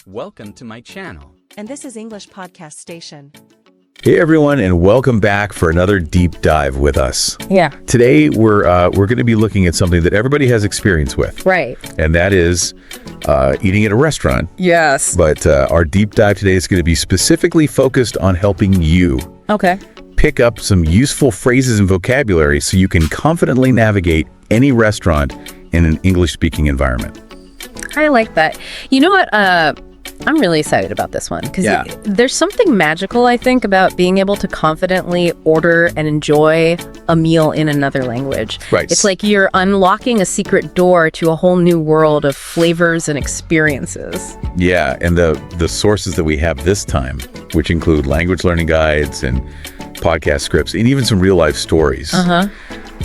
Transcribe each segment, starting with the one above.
Welcome to my channel. And this is English Podcast Station. Hey everyone, and welcome back for another deep dive with us. Yeah. Today we're going to be looking at something that everybody has experience with. Right. And that is eating at a restaurant. Yes. But our deep dive today is going to be specifically focused on helping you Okay. pick up some useful phrases and vocabulary so you can confidently navigate any restaurant in an English-speaking environment. I like that. You know what? I'm really excited about this one because there's something magical, I think, about being able to confidently order and enjoy a meal in another language. Right. It's like you're unlocking a secret door to a whole new world of flavors and experiences. Yeah, and the sources that we have this time, which include language learning guides and podcast scripts and even some real-life stories,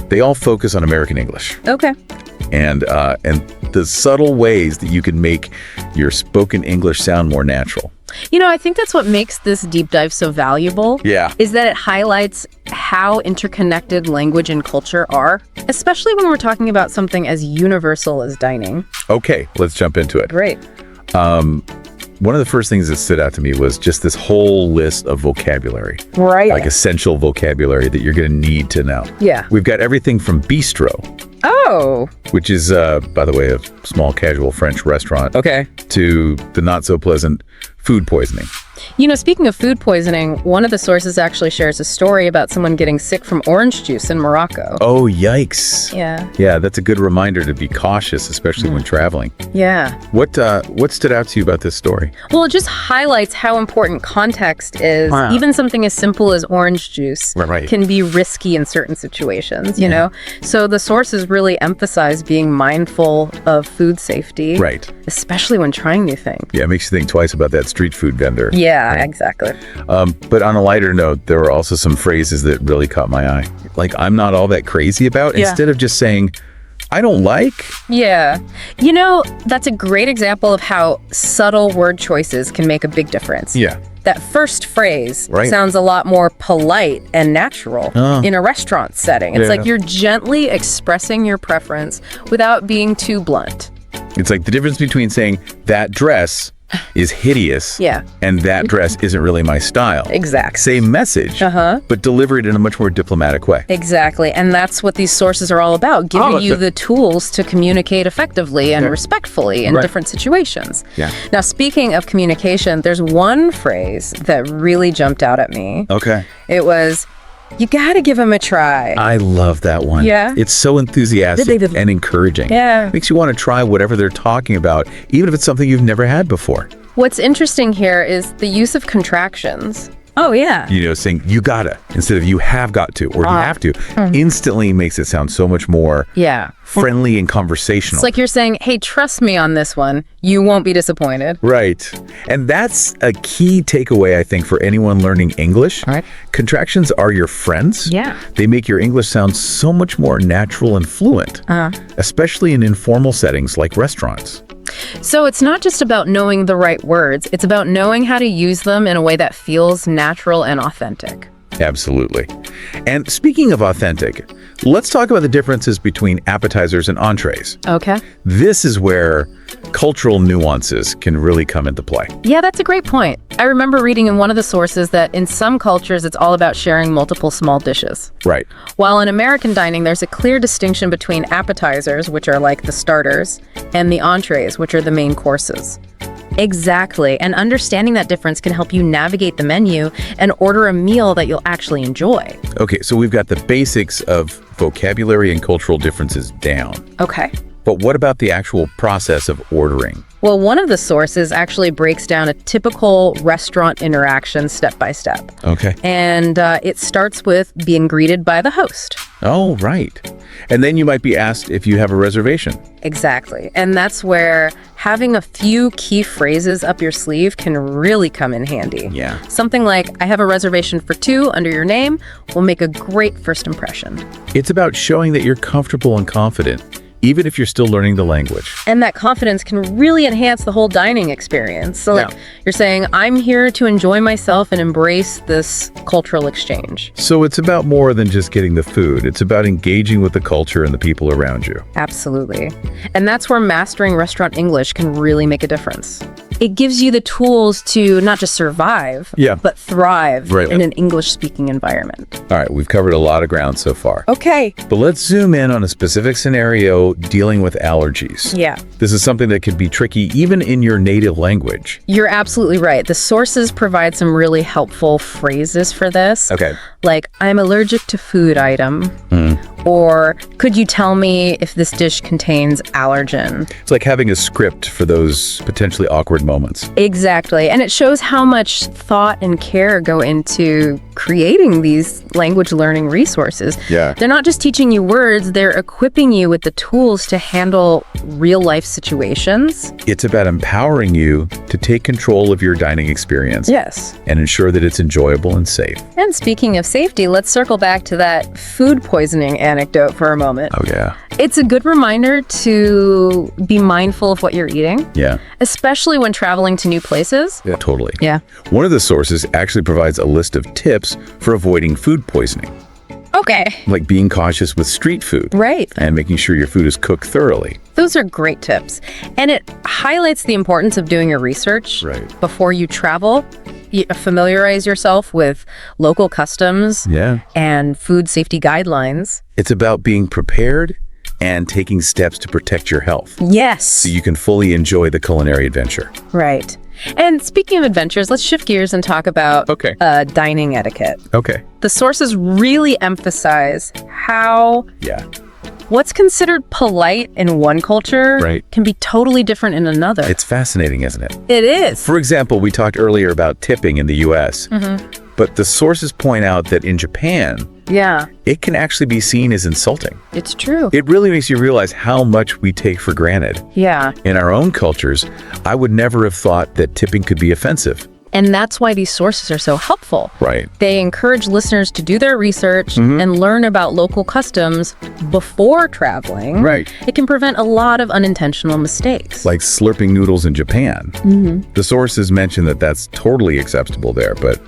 they all focus on American English. Okay. And the subtle ways that you can make your spoken English sound more natural. You know, I think that's what makes this deep dive so valuable. Yeah. Is that it highlights how interconnected language and culture are, especially when we're talking about something as universal as dining. Okay, let's jump into it. Great. One of the first things that stood out to me was just this whole list of vocabulary. Right. Like essential vocabulary that you're going to need to know. Yeah. We've got everything from bistro, Oh. which is, by the way, a small casual French restaurant, Okay. to the not so pleasant food poisoning. You know, speaking of food poisoning, one of the sources actually shares a story about someone getting sick from orange juice in Morocco. Oh, yikes. Yeah. Yeah, that's a good reminder to be cautious, especially when traveling. Yeah. What stood out to you about this story? Well, it just highlights how important context is. Wow. Even something as simple as orange juice Right. can be risky in certain situations, you know? So the sources really emphasize being mindful of food safety. Right. Especially when trying new things. Yeah, it makes you think twice about that street food vendor. Yeah, exactly. But on a lighter note, there were also some phrases that really caught my eye. Like, I'm not all that crazy about, Yeah. instead of just saying, I don't like. Yeah. You know, that's a great example of how subtle word choices can make a big difference. Yeah. That first phrase Right. sounds a lot more polite and natural in a restaurant setting. It's Yeah. like you're gently expressing your preference without being too blunt. It's like the difference between saying, that dress is hideous, Yeah. and that dress isn't really my style. Exactly. Same message, but deliver it in a much more diplomatic way. Exactly. And that's what these sources are all about, giving you the tools to communicate effectively and respectfully in different situations. Yeah. Now, speaking of communication, there's one phrase that really jumped out at me. Okay. It was, you gotta give them a try. I love that one. Yeah? It's so enthusiastic and encouraging. Yeah. Makes you want to try whatever they're talking about, even if it's something you've never had before. What's interesting here is the use of contractions. Oh, yeah. You know, saying you gotta instead of you have got to or you have to instantly makes it sound so much more Yeah. friendly and conversational. It's like you're saying, hey, trust me on this one. You won't be disappointed. Right. And that's a key takeaway, I think, for anyone learning English. Right. Contractions are your friends. Yeah. They make your English sound so much more natural and fluent, especially in informal settings like restaurants. So it's not just about knowing the right words. It's about knowing how to use them in a way that feels natural and authentic. Absolutely. And speaking of authentic, let's talk about the differences between appetizers and entrees. Okay. This is where cultural nuances can really come into play. Yeah, that's a great point. I remember reading in one of the sources that in some cultures, it's all about sharing multiple small dishes. Right. While in American dining, there's a clear distinction between appetizers, which are like the starters, and the entrees, which are the main courses. Exactly. And understanding that difference can help you navigate the menu and order a meal that you'll actually enjoy. Okay, so we've got the basics of vocabulary and cultural differences down. Okay. But what about the actual process of ordering? Well, one of the sources actually breaks down a typical restaurant interaction step by step. Okay. And it starts with being greeted by the host. Oh, right. And then you might be asked if you have a reservation. Exactly. And that's where having a few key phrases up your sleeve can really come in handy. Yeah. Something like, I have a reservation for 2 under your name will make a great first impression. It's about showing that you're comfortable and confident, even if you're still learning the language. And that confidence can really enhance the whole dining experience. So like you're saying, I'm here to enjoy myself and embrace this cultural exchange. So it's about more than just getting the food. It's about engaging with the culture and the people around you. Absolutely. And that's where mastering restaurant English can really make a difference. It gives you the tools to not just survive, Yeah. but thrive Right. in an English-speaking environment. All right, we've covered a lot of ground so far. Okay. But let's zoom in on a specific scenario dealing with allergies. Yeah. This is something that can be tricky even in your native language. You're absolutely right. The sources provide some really helpful phrases for this. Okay. Like, I'm allergic to food item. Or, could you tell me if this dish contains allergen? It's like having a script for those potentially awkward moments. Exactly. And it shows how much thought and care go into creating these language learning resources. Yeah. They're not just teaching you words, they're equipping you with the tools to handle real life situations. It's about empowering you to take control of your dining experience. Yes. And ensure that it's enjoyable and safe. And speaking of safety, let's circle back to that food poisoning anecdote for a moment. Oh, yeah. It's a good reminder to be mindful of what you're eating, Yeah. especially when traveling to new places. Yeah, totally. Yeah. One of the sources actually provides a list of tips for avoiding food poisoning, Okay. like being cautious with street food. Right. And making sure your food is cooked thoroughly. Those are great tips. And it highlights the importance of doing your research Right. before you travel. You familiarize yourself with local customs Yeah. and food safety guidelines. It's about being prepared and taking steps to protect your health Yes. so you can fully enjoy the culinary adventure. Right. And speaking of adventures, let's shift gears and talk about Okay. dining etiquette. Okay. The sources really emphasize how Yeah. what's considered polite in one culture Right. can be totally different in another. It's fascinating, isn't it? It is. For example, we talked earlier about tipping in the US, but the sources point out that in Japan, Yeah, it can actually be seen as insulting. it's true. It really makes you realize how much we take for granted. Yeah. In our own cultures, I would never have thought that tipping could be offensive. And that's why these sources are so helpful. Right. They encourage listeners to do their research and learn about local customs before traveling. Right. It can prevent a lot of unintentional mistakes. Like slurping noodles in Japan. The sources mention that that's totally acceptable there, but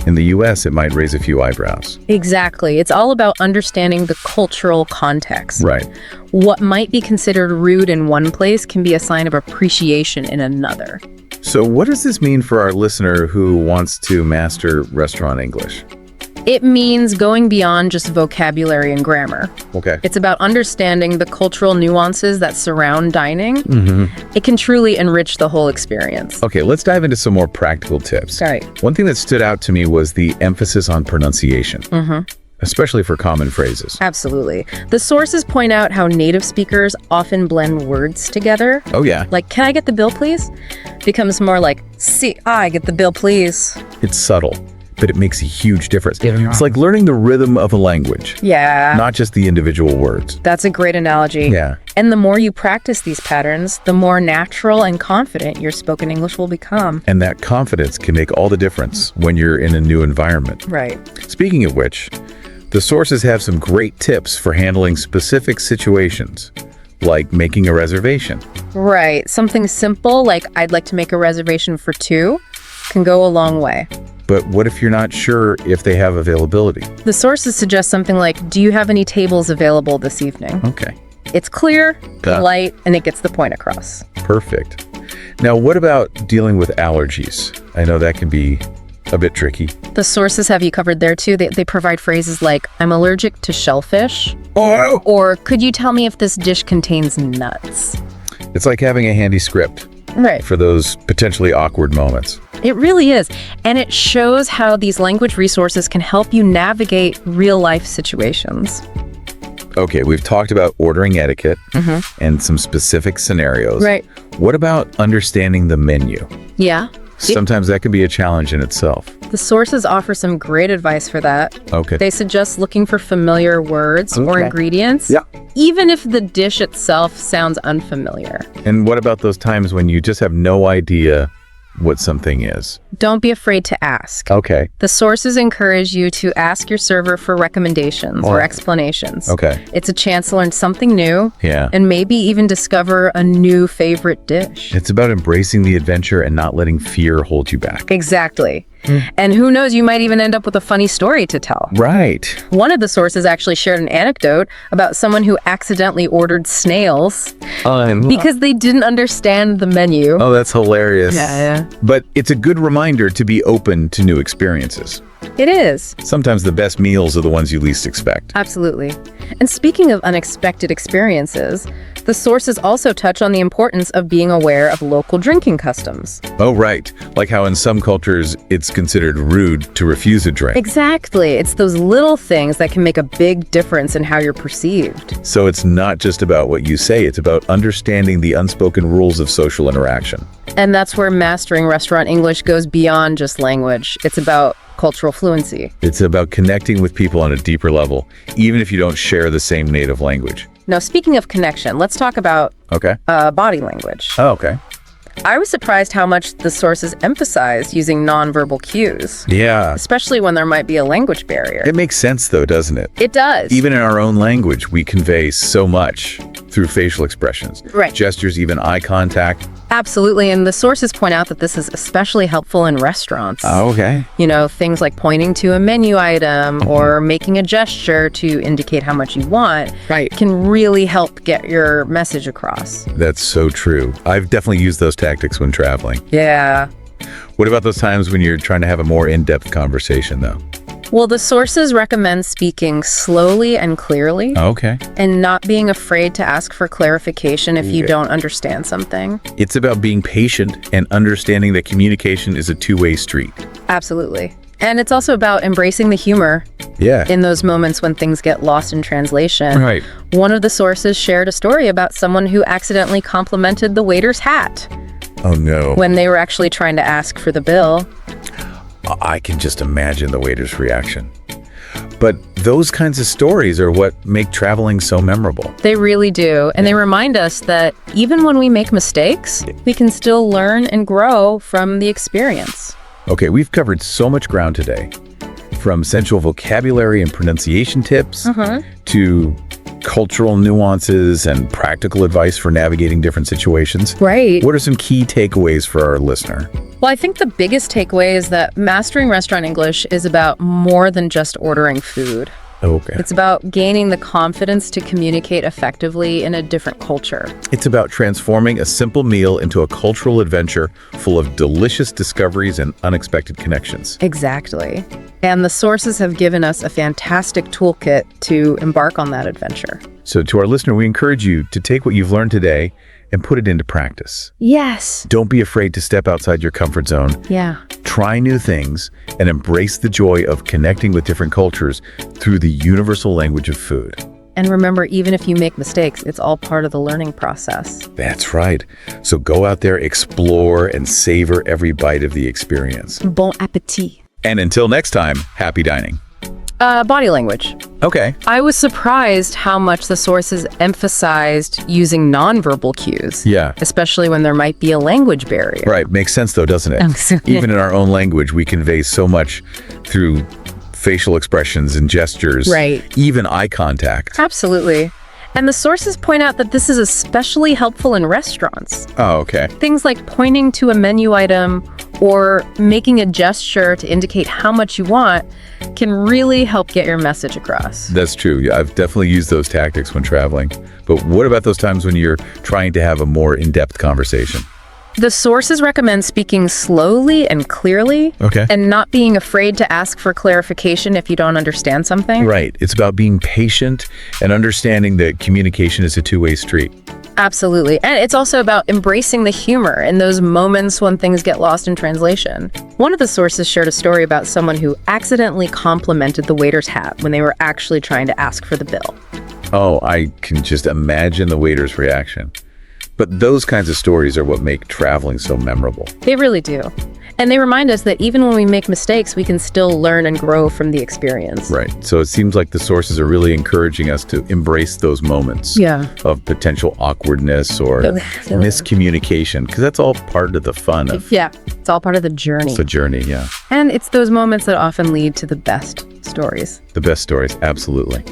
in the US, it might raise a few eyebrows. Exactly. It's all about understanding the cultural context. Right. What might be considered rude in one place can be a sign of appreciation in another. So what does this mean for our listener who wants to master restaurant English? It means going beyond just vocabulary and grammar. Okay. It's about understanding the cultural nuances that surround dining. It can truly enrich the whole experience. Okay, let's dive into some more practical tips. All right. One thing that stood out to me was the emphasis on pronunciation, especially for common phrases. Absolutely. The sources point out how native speakers often blend words together. Oh, yeah. Like, can I get the bill, please? Becomes more like, I get the bill, please. It's subtle, but it makes a huge difference. It's like learning the rhythm of a language, Yeah. not just the individual words. That's a great analogy. Yeah. And the more you practice these patterns, the more natural and confident your spoken English will become. And that confidence can make all the difference when you're in a new environment. Right. Speaking of which, the sources have some great tips for handling specific situations, like making a reservation. Right. Something simple like I'd like to make a reservation for 2 can go a long way. But what if you're not sure if they have availability? The sources suggest something like, do you have any tables available this evening? Okay, It's clear, Yeah. polite, and it gets the point across. perfect. Now, what about dealing with allergies? I know that can be a bit tricky. The sources have you covered there too. They provide phrases like, I'm allergic to shellfish, Oh! or could you tell me if this dish contains nuts? It's like having a handy script Right. for those potentially awkward moments. It really is. And it shows how these language resources can help you navigate real life situations. Okay, we've talked about ordering etiquette and some specific scenarios. Right. What about understanding the menu? Yeah. Sometimes that can be a challenge in itself. The sources offer some great advice for that. Okay. They suggest looking for familiar words or Okay. ingredients, Yeah. even if the dish itself sounds unfamiliar. And what about those times when you just have no idea what something is? Don't be afraid to ask. Okay. The sources encourage you to ask your server for recommendations or Oh. explanations. Okay. It's a chance to learn something new Yeah. and maybe even discover a new favorite dish. It's about embracing the adventure and not letting fear hold you back. Exactly. And who knows, you might even end up with a funny story to tell. Right. One of the sources actually shared an anecdote about someone who accidentally ordered snails because they didn't understand the menu. Oh, that's hilarious. Yeah. But it's a good reminder to be open to new experiences. It is. Sometimes the best meals are the ones you least expect. Absolutely. And speaking of unexpected experiences, the sources also touch on the importance of being aware of local drinking customs. Oh, right. Like how in some cultures, it's considered rude to refuse a drink. Exactly. It's those little things that can make a big difference in how you're perceived. So it's not just about what you say, it's about understanding the unspoken rules of social interaction. And that's where mastering restaurant English goes beyond just language. It's about cultural fluency. It's about connecting with people on a deeper level, even if you don't share the same native language. Now, speaking of connection, let's talk about Okay. body language. Oh, okay. I was surprised how much the sources emphasize using nonverbal cues, Yeah. especially when there might be a language barrier. It makes sense, though, doesn't it? It does. Even in our own language, we convey so much through facial expressions. Right. Gestures, even eye contact. Absolutely. And the sources point out that this is especially helpful in restaurants. Oh, okay. You know, things like pointing to a menu item or making a gesture to indicate how much you want can really help get your message across. That's so true. I've definitely used those tactics when traveling. Yeah. What about those times when you're trying to have a more in-depth conversation, though? Well, the sources recommend speaking slowly and clearly Okay. and not being afraid to ask for clarification if you don't understand something. It's about being patient and understanding that communication is a two-way street. Absolutely. And it's also about embracing the humor Yeah. in those moments when things get lost in translation. Right. One of the sources shared a story about someone who accidentally complimented the waiter's hat Oh, no. when they were actually trying to ask for the bill. I can just imagine the waiter's reaction. But those kinds of stories are what make traveling so memorable. They really do. And they remind us that even when we make mistakes, we can still learn and grow from the experience. Okay, we've covered so much ground today. From essential vocabulary and pronunciation tips to cultural nuances and practical advice for navigating different situations. Right. What are some key takeaways for our listener? Well, I think the biggest takeaway is that mastering restaurant English is about more than just ordering food. Okay. It's about gaining the confidence to communicate effectively in a different culture. It's about transforming a simple meal into a cultural adventure full of delicious discoveries and unexpected connections. Exactly. And the sources have given us a fantastic toolkit to embark on that adventure. So to our listener, we encourage you to take what you've learned today and put it into practice. Yes. Don't be afraid to step outside your comfort zone. Yeah. Try new things and embrace the joy of connecting with different cultures through the universal language of food. And remember, even if you make mistakes, it's all part of the learning process. That's right. So go out there, explore, and savor every bite of the experience. Bon appétit. And until next time, happy dining. Body language. Okay. I was surprised how much the sources emphasized using nonverbal cues. Yeah. Especially when there might be a language barrier. Right. Makes sense, though, doesn't it? Even in our own language, we convey so much through facial expressions and gestures. Right. Even eye contact. Absolutely. And the sources point out that this is especially helpful in restaurants. Oh, okay. Things like pointing to a menu item or making a gesture to indicate how much you want can really help get your message across. That's true. Yeah, I've definitely used those tactics when traveling. But what about those times when you're trying to have a more in-depth conversation? The sources recommend speaking slowly and clearly Okay. and not being afraid to ask for clarification if you don't understand something. Right. It's about being patient and understanding that communication is a two-way street. Absolutely. And it's also about embracing the humor in those moments when things get lost in translation. One of the sources shared a story about someone who accidentally complimented the waiter's hat when they were actually trying to ask for the bill. Oh, I can just imagine the waiter's reaction. But those kinds of stories are what make traveling so memorable. They really do. And they remind us that even when we make mistakes, we can still learn and grow from the experience. Right. So it seems like the sources are really encouraging us to embrace those moments of potential awkwardness or miscommunication, because that's all part of the fun of It's all part of the journey. the journey. Yeah. And it's those moments that often lead to the best stories. The best stories. Absolutely.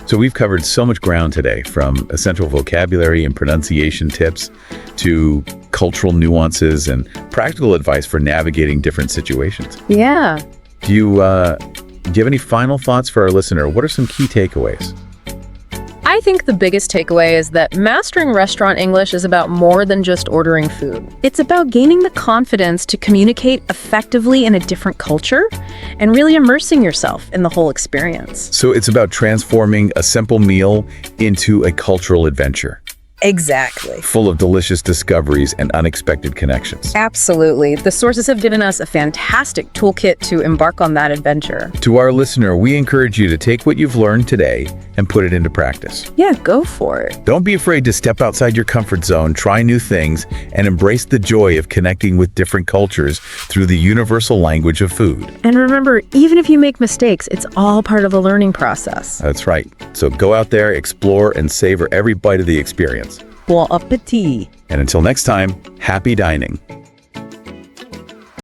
So we've covered so much ground today, from essential vocabulary and pronunciation tips to cultural nuances and practical advice for navigating different situations. Yeah. Do you have any final thoughts for our listener? What are some key takeaways? I think the biggest takeaway is that mastering restaurant English is about more than just ordering food. It's about gaining the confidence to communicate effectively in a different culture and really immersing yourself in the whole experience. So it's about transforming a simple meal into a cultural adventure, Exactly. full of delicious discoveries and unexpected connections. Absolutely. The sources have given us a fantastic toolkit to embark on that adventure. To our listener, we encourage you to take what you've learned today and put it into practice. Yeah, go for it. Don't be afraid to step outside your comfort zone, try new things, and embrace the joy of connecting with different cultures through the universal language of food. And remember, even if you make mistakes, it's all part of the learning process. That's right. So go out there, explore, and savor every bite of the experience. Bon appétit! And until next time, happy dining.